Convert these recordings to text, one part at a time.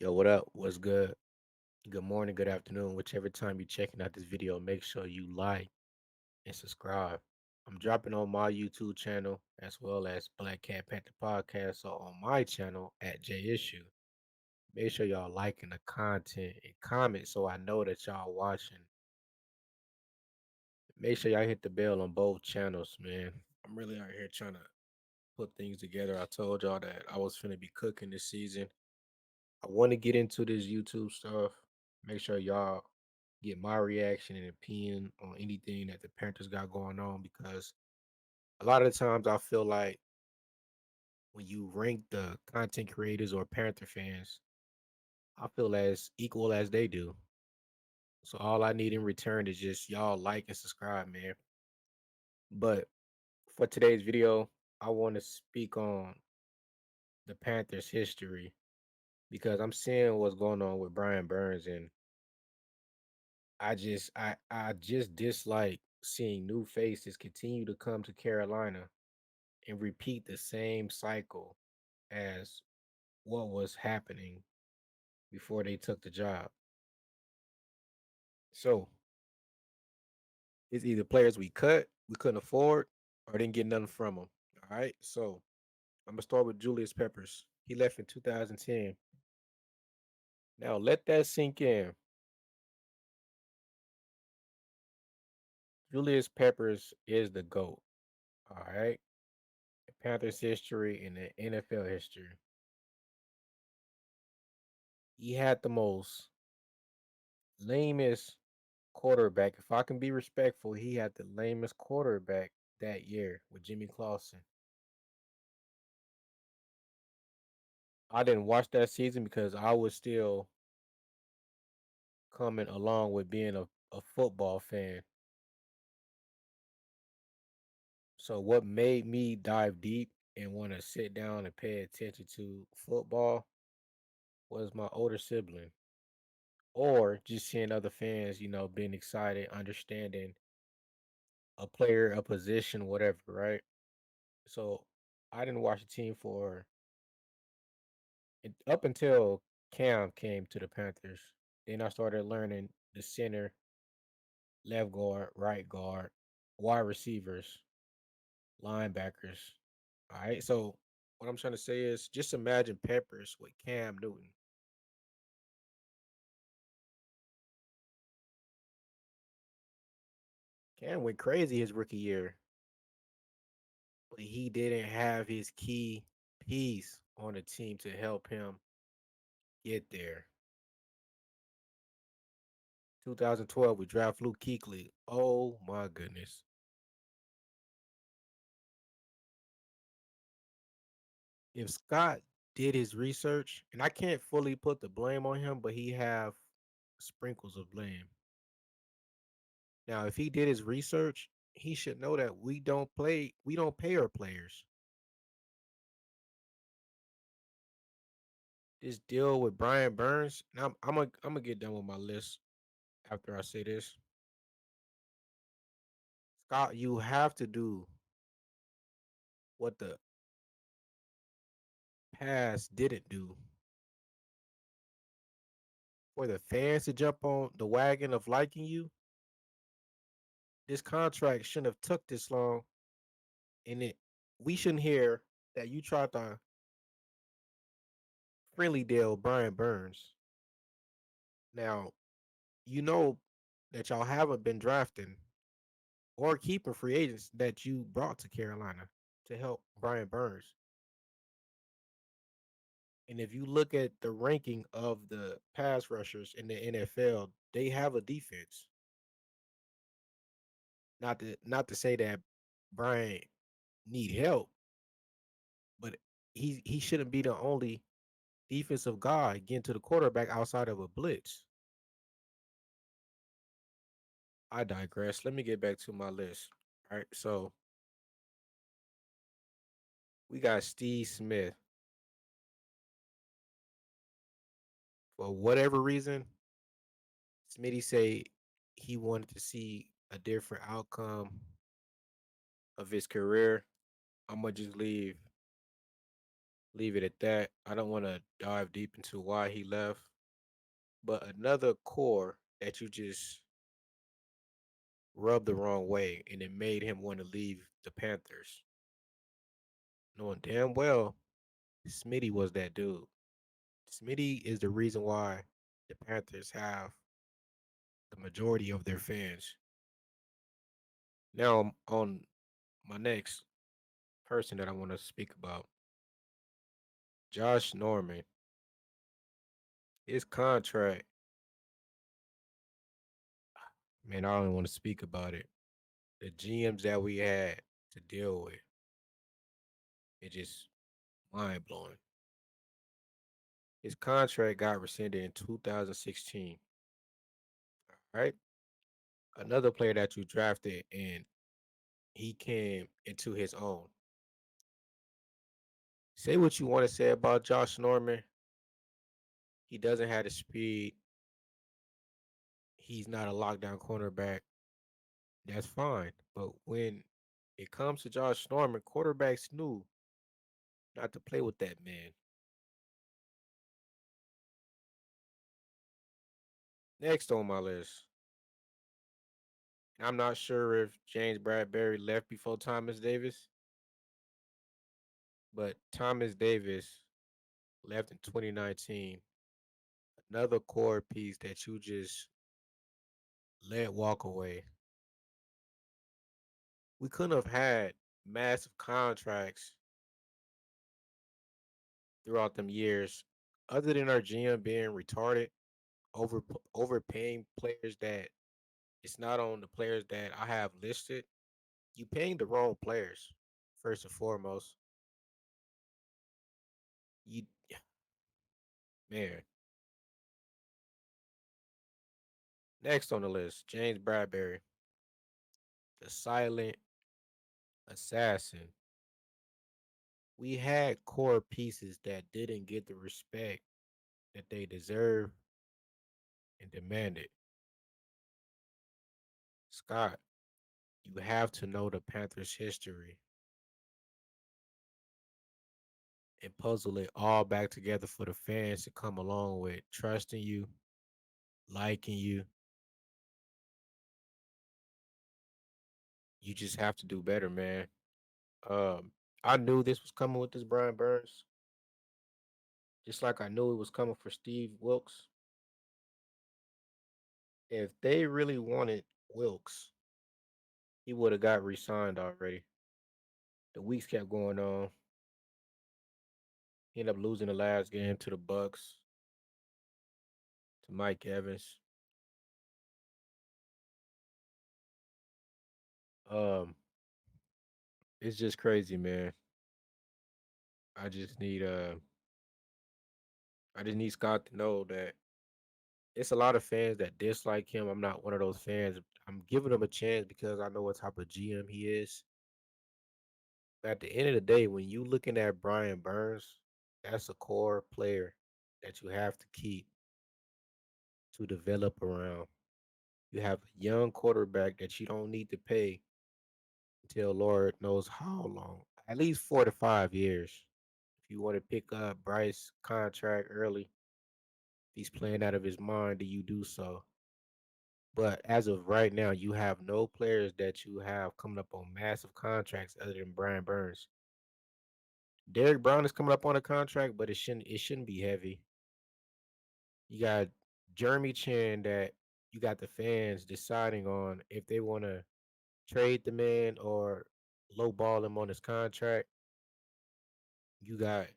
Yo, what up? What's good? Good morning, good afternoon, whichever time you're checking out this video, make sure you like and subscribe. I'm dropping on my YouTube channel as well as Black Cat Panther Podcast. So on my channel at J Issue, make sure y'all liking the content and comment so I know that y'all watching. Make sure y'all hit the bell on both channels, man. I'm really out here trying to put things together. I told y'all that I was finna be cooking this season. I want to get into this YouTube stuff. Make sure y'all get my reaction and opinion on anything that the Panthers got going on because a lot of the times I feel like when you rank the content creators or Panther fans, I feel as equal as they do. So all I need in return is just y'all like and subscribe, man. But for today's video, I want to speak on the Panthers history because I'm seeing what's going on with Brian Burns and I just dislike seeing new faces continue to come to Carolina and repeat the same cycle as what was happening before they took the job. So it's either players we couldn't afford, or didn't get nothing from them. All right. So I'm gonna start with Julius Peppers. He left in 2010. Now let that sink in. Julius Peppers is the GOAT. All right. In Panthers history and the NFL history. He had the most lamest quarterback. If I can be respectful, he had the lamest quarterback that year with Jimmy Clausen. I didn't watch that season because I was still coming along with being a football fan. So what made me dive deep and want to sit down and pay attention to football was my older sibling. Or just seeing other fans, being excited, understanding a player, a position, whatever, right? So I didn't watch the team for up until Cam came to the Panthers. Then I started learning the center, left guard, right guard, wide receivers, linebackers. All right. So what I'm trying to say is just imagine Peppers with Cam Newton. Cam went crazy his rookie year, but he didn't have his key piece on the team to help him get there. 2012, we draft Luke Kuechly. Oh my goodness. If Scott did his research, and I can't fully put the blame on him, but he have sprinkles of blame. Now, if he did his research, he should know that we don't pay our players. This deal with Brian Burns, and I'm gonna get done with my list after I say this. Scott, you have to do what the past didn't do. For the fans to jump on the wagon of liking you, this contract shouldn't have took this long, and it we shouldn't hear that you tried to friendly deal Brian Burns. Now, you know that y'all haven't been drafting or keeping free agents that you brought to Carolina to help Brian Burns. And if you look at the ranking of the pass rushers in the NFL, they have a defense. Not to say that Brian need help, but he shouldn't be the only defensive guy getting to the quarterback outside of a blitz. I digress. Let me get back to my list. All right, so we got Steve Smith. For whatever reason, Smitty say he wanted to see a different outcome of his career. I'm gonna just leave Leave it at that. I don't want to dive deep into why he left. But another core that you just rubbed the wrong way and it made him want to leave the Panthers. Knowing damn well Smitty was that dude. Smitty is the reason why the Panthers have the majority of their fans. Now, on my next person that I want to speak about, Josh Norman. His contract, man, I don't want to speak about it. The GMs that we had to deal with, it just mind blowing. His contract got rescinded in 2016. Right? Another player that you drafted and he came into his own. Say what you want to say about Josh Norman. He doesn't have the speed. He's not a lockdown cornerback. That's fine. But when it comes to Josh Norman, quarterbacks knew not to play with that man. Next on my list, I'm not sure if James Bradbury left before Thomas Davis, but Thomas Davis left in 2019. Another core piece that you just let walk away. We couldn't have had massive contracts throughout them years, other than our GM being retarded, over overpaying players that it's not on the players that I have listed. You paying the wrong players first and foremost. You man. Next on the list, James Bradbury, the silent assassin. We had core pieces that didn't get the respect that they deserve and demanded. Scott, you have to know the Panthers' history and puzzle it all back together for the fans to come along with trusting you, liking you. You just have to do better, man. Um, I knew this was coming with this Brian Burns, just like I knew it was coming for Steve Wilkes. If they really wanted Wilkes, he would have got re-signed already. The weeks kept going on. He ended up losing the last game to the Bucks, to Mike Evans. Um, it's just crazy, man. I just need I just need Scott to know that it's a lot of fans that dislike him. I'm not one of those fans. I'm giving him a chance because I know what type of GM he is. At the end of the day, when you looking at Brian Burns, that's a core player that you have to keep to develop around. You have a young quarterback that you don't need to pay until Lord knows how long. At least 4 to 5 years. If you want to pick up Bryce contract early, if he's playing out of his mind, do you do so? But as of right now, you have no players that you have coming up on massive contracts other than Brian Burns. Derek Brown is coming up on a contract, but it shouldn't be heavy. You got Jeremy Chan that you got the fans deciding on if they want to trade the man or lowball him on his contract. You got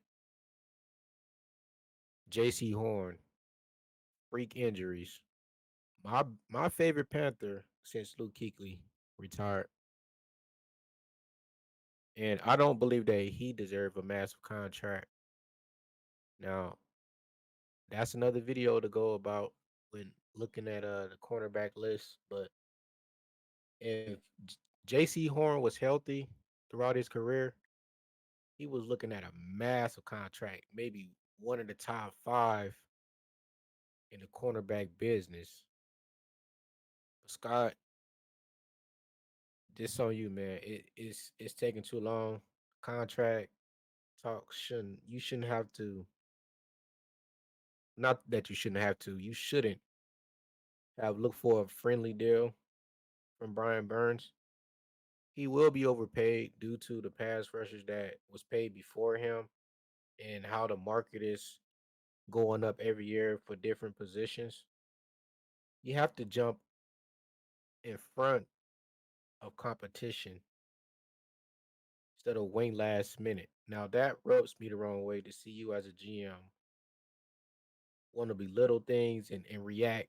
J.C. Horn, freak injuries. My favorite Panther since Luke Kuechly retired, and I don't believe that he deserved a massive contract. Now that's another video to go about when looking at the cornerback list. But if J.C. Horn was healthy throughout his career, he was looking at a massive contract, maybe one of the top five in the cornerback business. But Scott, this on you, man. It's taking too long. Contract. talk shouldn't you shouldn't have to, not that you shouldn't have to, you shouldn't have looked for a friendly deal from Brian Burns. He will be overpaid due to the pass rushers that was paid before him and how the market is going up every year for different positions. You have to jump in front of competition instead of wait last minute. Now that rubs me the wrong way to see you as a GM want to belittle things and react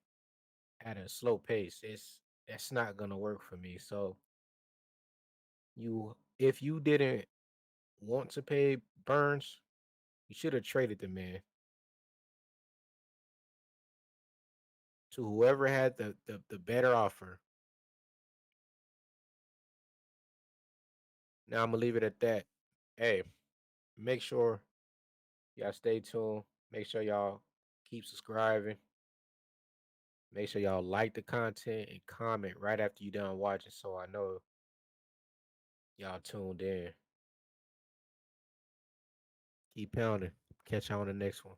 at a slow pace. That's not gonna work for me. So you if you didn't want to pay Burns, you should have traded the man to whoever had the better offer. Now I'm gonna leave it at that. Hey, make sure y'all stay tuned. Make sure y'all keep subscribing. Make sure y'all like the content and comment right after you done watching so I know y'all tuned in. Keep pounding. Catch y'all on the next one.